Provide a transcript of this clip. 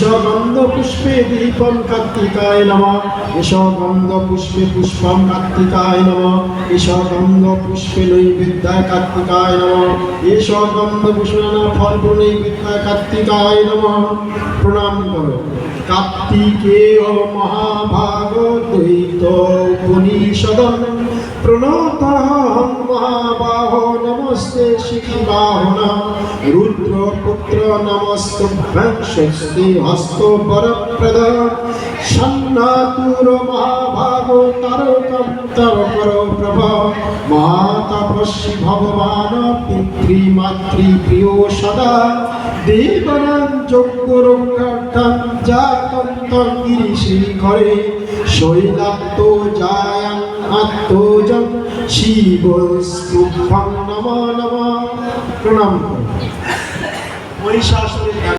গন্ধ পুষ্পে দীপম কার্তিকায় নমঃ এষ গন্ধ পুষ্পে পুষ্পম কার্তিকায় নমঃ এষ গন্ধ পুষ্পে নৈবেদ্যায় কার্তিকায় নমঃ এষ গন্ধ পুষ্পে ফল নৈবেদ্যায় কার্তিকায় নমঃ। প্রণাম করো। কার্তিকেয় মহাভাগ দ্বৈত উপনিষদম প্রণতহং মহাবাহ নমস্তে শিখিবাহন রুদ্রপুত্র নমস্তুভ্যং স্বস্তি হস্ত বরপ্রদ সন্নাতুর মহাভাগ তারকম তরকর প্রভ মহাতপস্বী ভগবান পিতৃমাতৃ প্রিয় সদা দেবানাং যজ্ঞরক্ষার্থং জাতন্তং গিরিশিখরে শৈলাত্ত জায়াং আত্মজং শিবস্তুভ্যং নমো নমঃ। প্রণাম। মহিষাসুরের